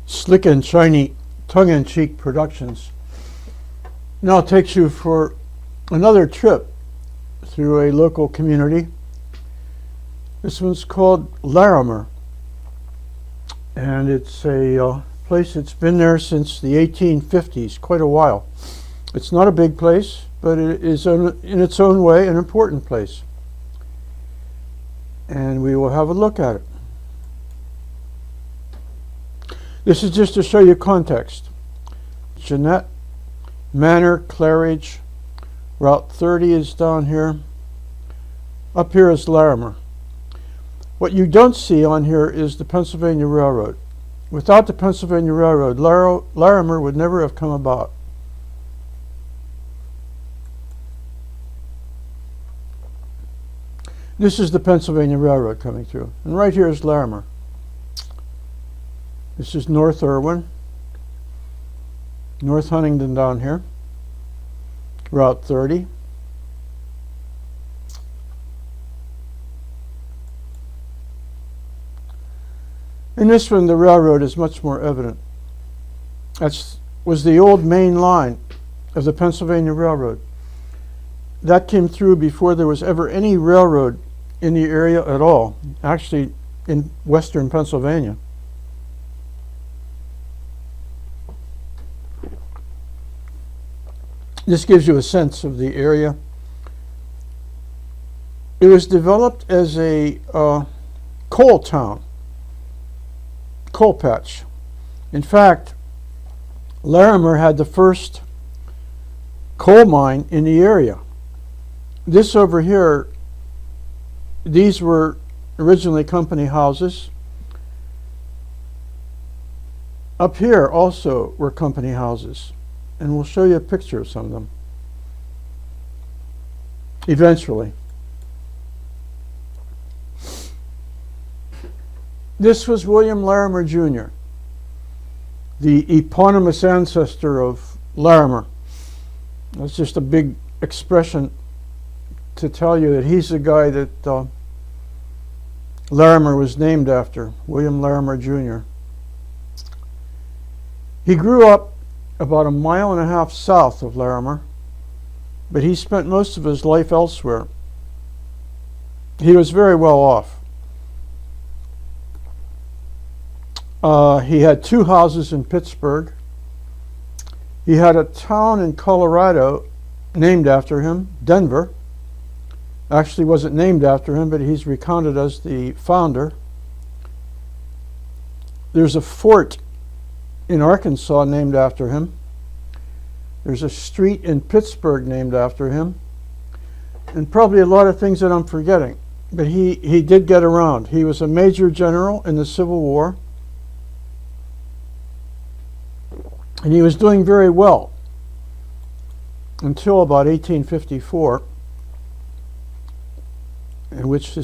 Slick and Shiny tongue-in-cheek productions now takes you for another trip through a local community. This one's called Larimer, and it's a place that's been there since the 1850s, quite a while. It's not a big place, but it is in its own way an important place, and we will have a look at it. This is just to show you context. Jeanette, Manor, Claridge, Route 30 is down here. Up here is Larimer. What you don't see on here is the Pennsylvania Railroad. Without the Pennsylvania Railroad, Larimer would never have come about. This is the Pennsylvania Railroad coming through, and right here is Larimer. This is North Irwin, North Huntingdon down here, Route 30. In this one, the railroad is much more evident. That was the old main line of the Pennsylvania Railroad. That came through before there was ever any railroad in the area at all, actually in western Pennsylvania. This gives you a sense of the area. It was developed as a coal town, coal patch. In fact, Larimer had the first coal mine in the area. This over here, these were originally company houses. Up here also were company houses, and we'll show you a picture of some of them eventually. This was William Larimer Jr., the eponymous ancestor of Larimer. That's just a big expression to tell you that he's the guy that Larimer was named after, William Larimer Jr. He grew up about 1.5 miles south of Larimer, but he spent most of his life elsewhere. He was very well off. He had 2 houses in Pittsburgh. He had a town in Colorado named after him, Denver. Actually wasn't named after him, but he's recounted as the founder. There's a fort in Arkansas named after him. There's a street in Pittsburgh named after him. And probably a lot of things that I'm forgetting. But he did get around. He was a major general in the Civil War. And he was doing very well until about 1854, in which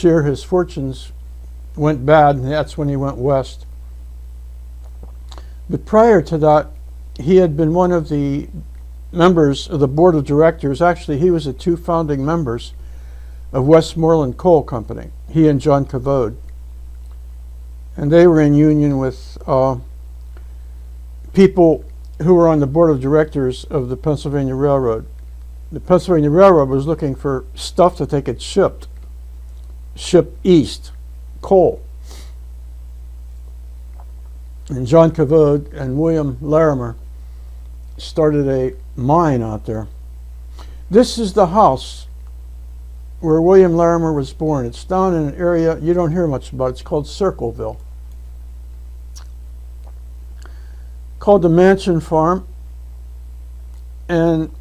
year his fortunes went bad, and that's when he went west. But prior to that, he had been one of the members of the board of directors. Actually, he was the 2 founding members of Westmoreland Coal Company, he and John Cavode. And they were in union with people who were on the board of directors of the Pennsylvania Railroad. The Pennsylvania Railroad was looking for stuff that they could ship east, coal. And John Cavode and William Larimer started a mine out there. This is the house where William Larimer was born. It's down in an area you don't hear much about. It's called Circleville. Called the Mansion Farm, and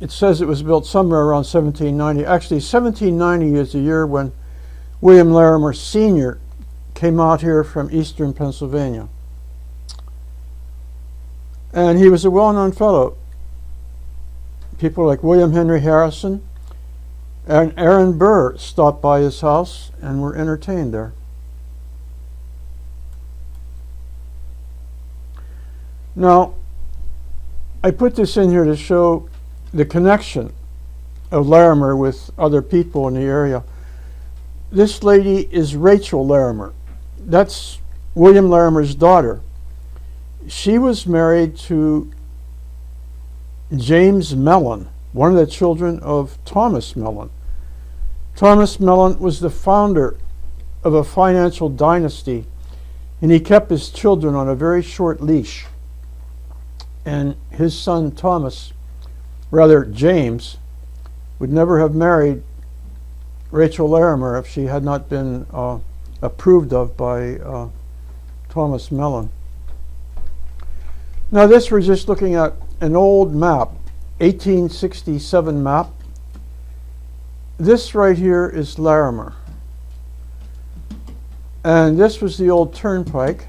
it says it was built somewhere around 1790. Actually, 1790 is the year when William Larimer Sr. came out here from eastern Pennsylvania. And he was a well-known fellow. People like William Henry Harrison and Aaron Burr stopped by his house and were entertained there. Now, I put this in here to show the connection of Larimer with other people in the area. This lady is Rachel Larimer. That's William Larimer's daughter. She was married to James Mellon, one of the children of Thomas Mellon. Thomas Mellon was the founder of a financial dynasty, and he kept his children on a very short leash. And his son James, would never have married Rachel Larimer if she had not been approved of by Thomas Mellon. Now this, we're just looking at an old map, 1867 map. This right here is Larimer. And this was the old turnpike.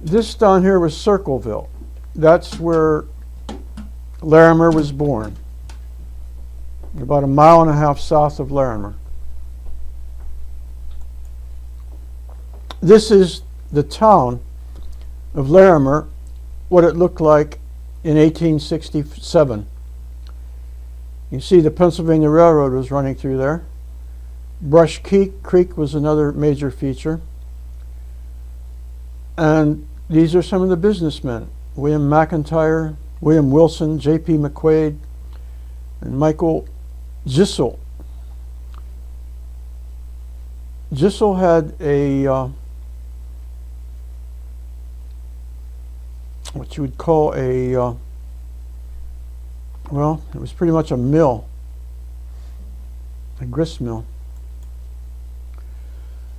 This down here was Circleville. That's where Larimer was born, about 1.5 miles south of Larimer. This is the town of Larimer, what it looked like in 1867. You see the Pennsylvania Railroad was running through there. Brush Creek was another major feature. And these are some of the businessmen: William McIntyre, William Wilson, J.P. McQuaid, and Michael Gissel. Gissel had a what you would call a well, it was pretty much a mill, a grist mill.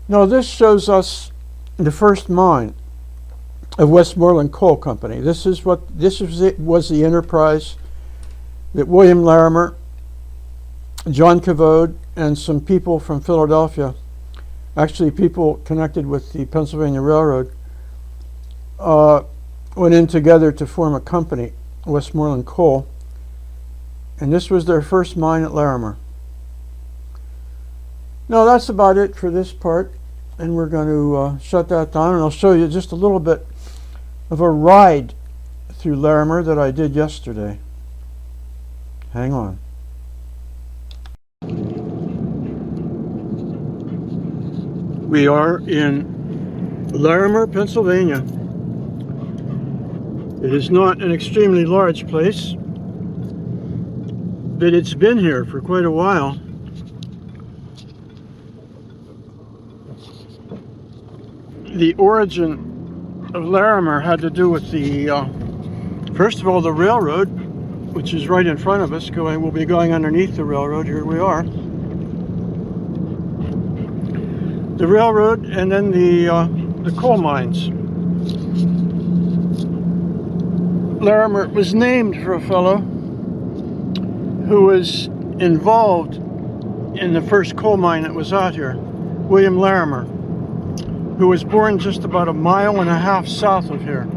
Now this shows us the first mine of Westmoreland Coal Company. This was the enterprise that William Larimer, John Cavode, and some people from Philadelphia, actually people connected with the Pennsylvania Railroad, went in together to form a company, Westmoreland Coal, and this was their first mine at Larimer. Now that's about it for this part, and we're going to shut that down, and I'll show you just a little bit of a ride through Larimer that I did yesterday. Hang on. We are in Larimer, Pennsylvania. It is not an extremely large place, but it's been here for quite a while. The origin of Larimer had to do with the, first of all, the railroad, which is right in front of us. We'll be going underneath the railroad. Here we are. The railroad, and then the coal mines. Larimer was named for a fellow who was involved in the first coal mine that was out here, William Larimer, who was born just about 1.5 miles south of here.